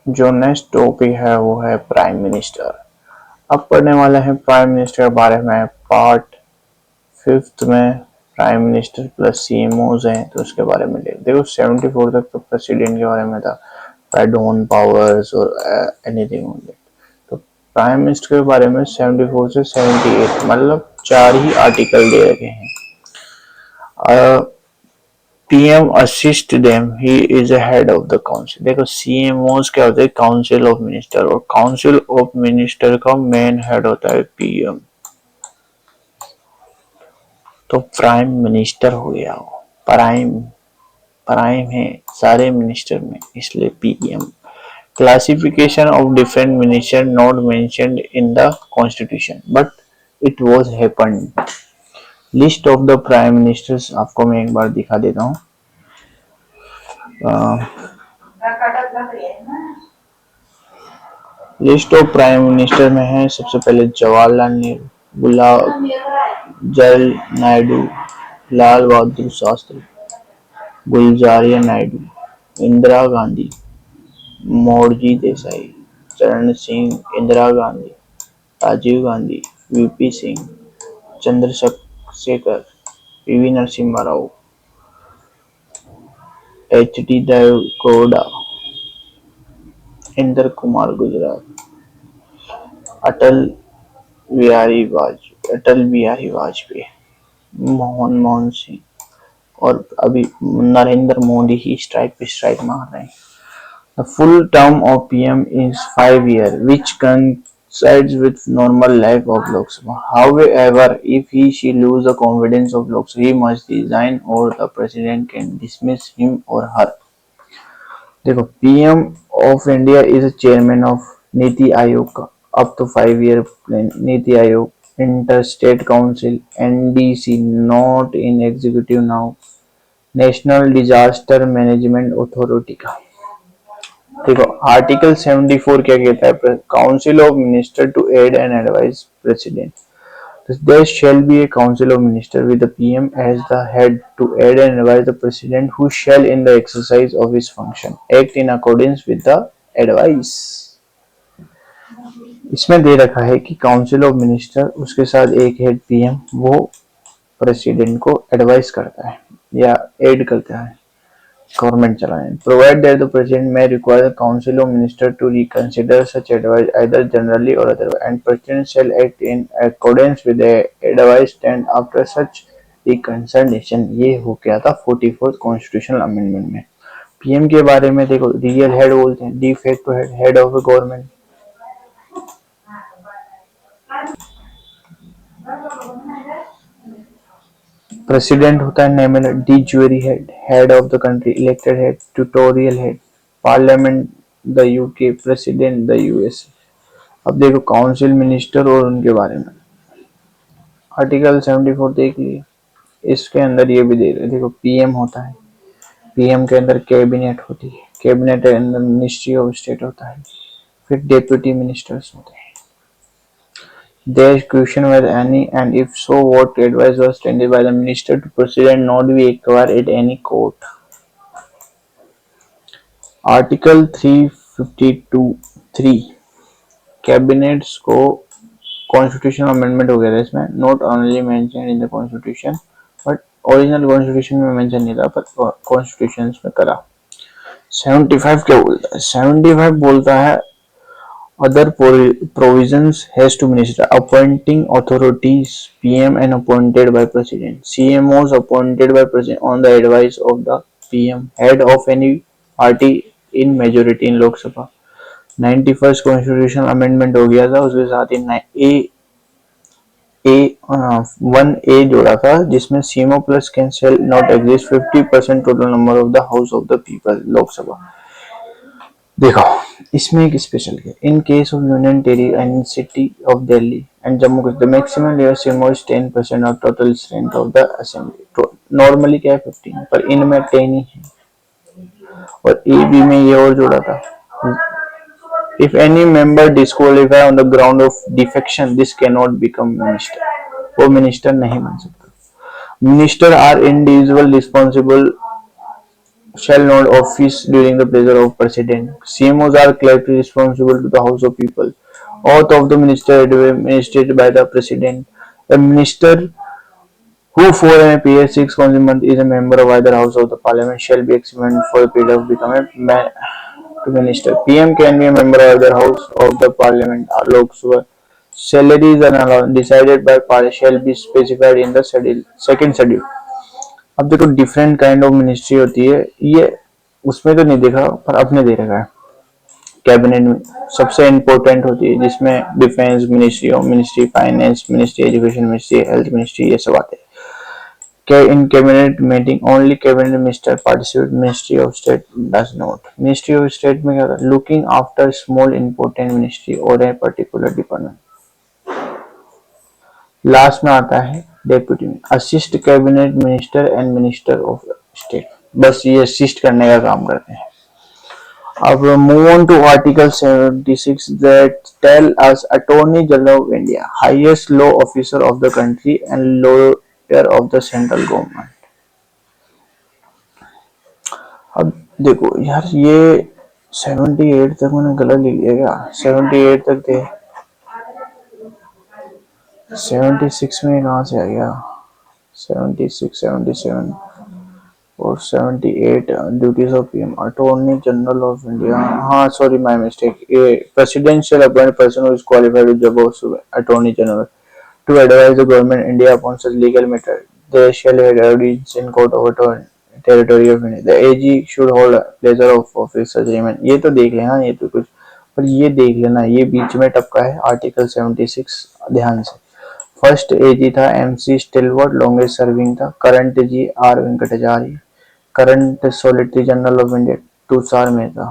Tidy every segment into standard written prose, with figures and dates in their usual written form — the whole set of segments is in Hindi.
जो नेक्स्ट टॉपिक है वो है प्राइम मिनिस्टर। अब पढ़ने वाले हैं प्राइम मिनिस्टर के बारे में। पार्ट 5th में प्राइम मिनिस्टर प्लस सीएमओज हैं तो उसके बारे में देखो 74 तक तो प्रेसिडेंट के बारे में था, ओन पावर्स और एनीथिंग ओनली। तो प्राइम मिनिस्टर के बारे में 74 से 78 मतलब 4 ही आर्टिकल दे रखे हैं। PM assist them, he is a head of the council. देखो सीएमओस क्या होते हैं, काउंसिल ऑफ मिनिस्टर, और काउंसिल ऑफ मिनिस्टर का मेन हेड होता है पीएम। तो प्राइम मिनिस्टर हो गया वो, प्राइम प्राइम है सारे मिनिस्टर में, इसलिए PM. Classification of different minister not mentioned in the constitution but it was happened. List of the prime ministers आपको मैं एक बार दिखा देता हूँ। लिस्ट ऑफ प्राइम मिनिस्टर में है सबसे पहले जवाहरलाल नेहरू, गुलाब जल Naidu, Lal Bahadur Shastri, गुलजारिया Naidu, Indira Gandhi, Morarji Desai, Charan Singh, Indira Gandhi, Rajiv Gandhi, V P Singh, Chandrashekhar, P V Narasimha Rao, H D. Deve Gowda, Inder Kumar Gujral, Atal Atal Bihari Vajpayee, Manmohan Singh, और अभी नरेंद्र मोदी ही स्ट्राइक पे स्ट्राइक मार रहे हैं। The full term of PM is 5 years, which coincides with normal life of Lok Sabha. However, if she lose the confidence of Lok Sabha, he must resign or the president can dismiss him or her. देखो PM of India is chairman of NITI Aayog का up to 5 year plan. NITI Aayog inter state council NDC not in executive now, national disaster management authority का। देखो आर्टिकल 74 क्या कहता है, council of minister to aid and advise president. There shall be a council of ministers with the PM as the head to aid and advise the president, who shall in the exercise of his function act in accordance with the advice। इसमें दे रखा है कि काउंसिल ऑफ मिनिस्टर उसके साथ एक हेड पीएम, वो प्रेसिडेंट को एडवाइस करता है या एड करता है गवर्नमेंट चलाने। Provide that the president may require the council of ministers to reconsider such advice either generally or otherwise, and president shall act in accordance with the advice and after such reconsideration। ये हो गया था 44th कॉन्स्टिट्यूशनल अमेंडमेंट में। पीएम के बारे में देखो रियल हेड बोलते हैं, de facto head, head of government. President होता है nominal, D jury head, head of the country, elected head, tutorial head, parliament the UK, president the US. अब देखो काउंसिल मिनिस्टर और उनके बारे में आर्टिकल 74 देख लिए। इसके अंदर ये भी दे रहे, देखो पीएम होता है, पीएम के अंदर कैबिनेट होती है, कैबिनेट के अंदर मिनिस्ट्री ऑफ स्टेट होता है, फिर डेप्यूटी मिनिस्टर्स होते हैं। Their question whether any and if so what advice was tendered by the minister to president not be required at any court। Article 352(3) cabinets को कॉन्स्टिट्यूशन अमेंडमेंट हो गया था इसमें, not only mention in the constitution but original constitution में मेंशन नहीं था पर कॉन्स्टिट्यूशन में करा। 75 क्या बोलता है, 75 बोलता है other provisions has to minister appointing authorities, PM and appointed by president, CMOs appointed by president on the advice of the PM, head of any party in majority in Lok Sabha। 91st constitutional amendment हो गया था, उसके साथ ही ए 1A जोड़ा था जिसमें CMO plus cancel not exist 50% total number of the house of the people लोक सभा। देखो इसमें एक स्पेशल है, in case of union territory and city of Delhi and Jammu Kashmir the maximum level CMO is 10% of total strength of the assembly. तो नॉर्मली क्या है 15 पर इनमें 10 ही है। और ए बी में ये और जोड़ा था, if any member disqualify on the ground of defection this can not become minister, वो मिनिस्टर नहीं बन सकता। Minister are individual responsible shall not office during the pleasure of President. CMOs are collectively responsible to the House of People. Oath of the Minister administered by the President. A minister who for an period 6 months is a member of either House of the Parliament shall be examined for a period of becoming to minister. PM can be a member of either House of the Parliament or Lok Sabha. Salaries and allowance decided by Parliament shall be specified in the schedule, second schedule. अब देखो डिफरेंट काइंड ऑफ मिनिस्ट्री होती है ये उसमें तो नहीं देखा पर अपने दे रखा है कैबिनेट में सबसे इम्पोर्टेंट होती है जिसमें defence ministry ministry finance ministry education ministry health ministry ये सब आते हैं in cabinet meeting only cabinet minister participate ministry of state does not ministry of state में क्या होता है looking after small important ministry or a particular department last में आता है डेप्यूटी में assist cabinet minister and minister of state बस ये असिस्ट करने का काम करते हैं अब move on to article 76 that tell us attorney general of India highest law officer of the country and lawyer of the central government अब देखो यार ये 78 तक मैंने गलत लिख लिया क्या 78 तक थे 76 में कहाँ से आ गया 76 77 और 78 duties of PM attorney general of India हाँ सॉरी माय मिस्टेक ये presidential appointed person who is qualified with job of attorney general to advise the government India upon such legal matter they shall have audience in court of attorney territory of India the AG should hold pleasure of office agreement ये तो देख लेना ये तो कुछ पर ये देख लेना ये बीच में टपका है आर्टिकल 76 ध्यान से फर्स्ट एजी था एमसी स्टिलवर्ड लॉन्गेस्ट सर्विंग था current G R Venkatacharya current solicitor general of India Tushar Mehta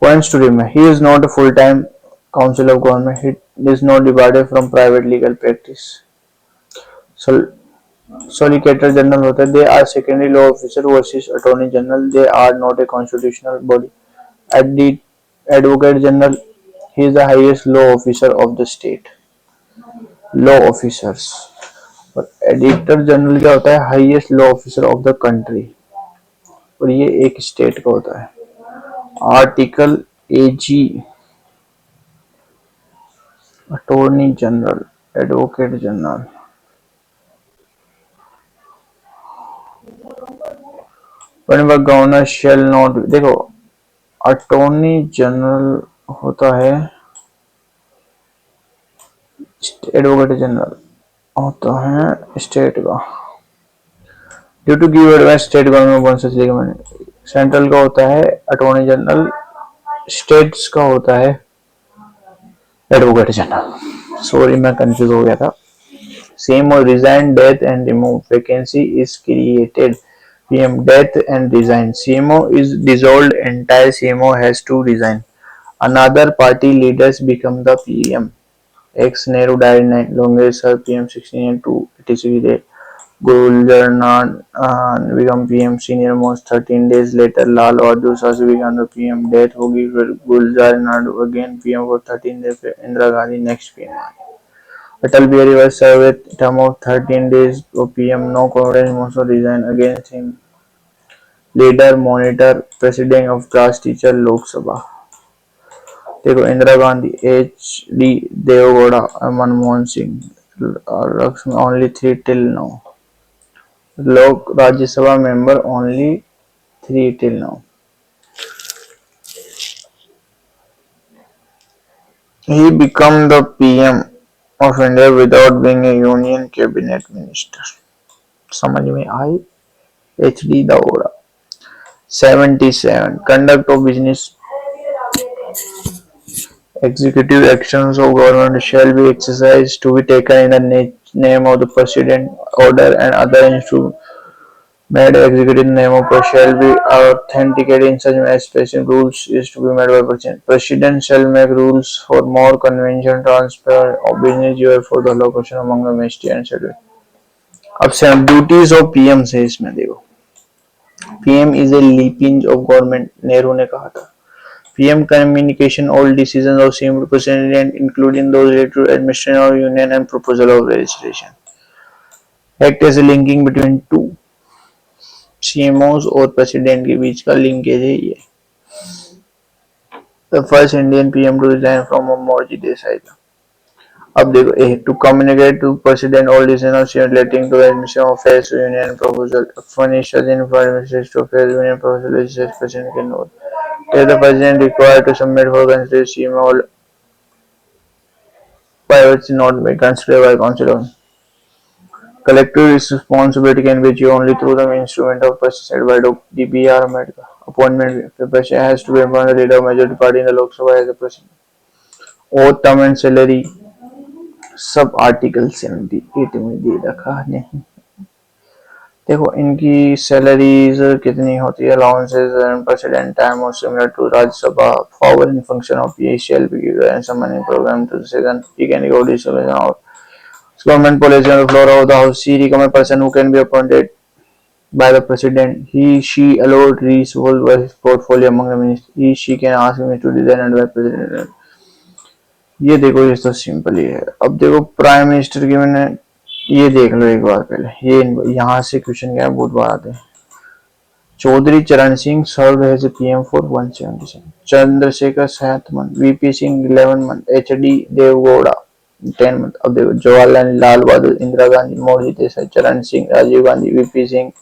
points to remember he is not a full time counsel of government he is not divided from private legal practice Solicitor General होता है they are secondary law officer versus Attorney General they are not a constitutional body at the Advocate General he is the highest law officer of the state law officers और एडिटर जनरल क्या होता है highest law officer of the country और ये एक स्टेट का होता है article AG attorney general advocate general whenever governor shall not देखो अटॉर्नी जनरल होता है एडवोकेट जनरल होता है स्टेट का due to give advice state government central का होता है अटॉर्नी जनरल स्टेट्स का होता है एडवोकेट जनरल सॉरी मैं कंफ्यूज हो गया था सेम और resign death and remove vacancy is created PM death and resign CMO is dissolved entire CMO has to resign another party leaders become the PM ex Nehru died 9 longest served PM 16 and 2 etc Gulzar become PM senior most 13 days later Lal Bahadur Shastri became the PM death होगी फिर Gulzar Nadu again PM for 13 days फिर Indira Gandhi next PM Atal Bihari was served with term of 13 days of PM no confidence motion resign against him leader monitor president of class teacher Lok Sabha देखो Indira Gandhi H D Deve Gowda Manmohan Singh only 3 till now Lok Rajya Sabha member only 3 till now he become the PM of India without being a union cabinet minister समझ में आई H D Deve Gowda 77 conduct of business executive actions of government shall be exercised to be taken in the name of the president order and other instruments made executive name of shall be authenticated in such as specific rules is to be made by president. President shall make rules for more convention transfer of business year for the allocation among the ministry and schedule. अब से ड्यूटीज ऑफ पीएम से इसमें देखो PM is a leapinge of government Nehru ने कहा था PM communication all decisions of same president including those related to administration of union and proposal of legislation act as a linking between two सीएमओस और प्रेसिडेंट के बीच का लिंकेज है ये। The first Indian PM to resign from Modi Desai था। अब देखो, A to communicate to president all decisions relating to admission of affairs to union proposal, furnishes information to affairs union proposal is president can note. Is the president required to submit for consideration all pivots not be considered by council on. Collective responsibility can be achieved only through the instrument of president by the BR America. Appointment, the president has to be appointed the leader of majority party in the Lok Sabha as the president. Oath, term and salary sub article 78 में दे रखा नहीं। देखो, इनकी सैलरीज कितनी होती है, अलाउंसेस एंड प्रेसिडेंट टाइम और similar to Rajya Sabha power in function of ये shall be given some money program to second he can go distribution of government policy on the floor of the house C recommend person who can be appointed by the president. He she allowed resolve his portfolio among the ministers. He she can ask him to design and by president. ये देखो, ये तो सिंपल ही है। अब देखो प्राइम मिनिस्टर की, मैंने ये देख लो एक बार पहले, ये यहाँ से क्वेश्चन क्या है, बहुत बार आते हैं। Chaudhary Charan Singh serve as PM for 177, Chandrashekhar 7 month, VP Singh 11 month, HD Deve Gowda 10 month. अब देखो Jawaharlal Lal Bahadur, Indira Gandhi, Modi Desai, Charan Singh, Rajiv Gandhi, V P Singh,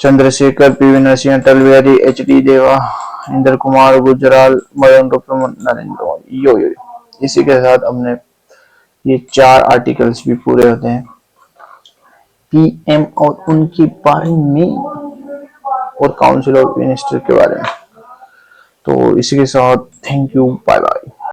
Chandrashekhar, PV Narasimha, Atal Bihari, HD देवा, इंद्र कुमार गुजराल, नरेंद्र मोदी। यो यो इसी के साथ हमने ये 4 आर्टिकल्स भी पूरे होते हैं पीएम और उनके बारे में और काउंसिल ऑफ मिनिस्टर के बारे में। तो इसी के साथ थैंक यू, बाय बाय।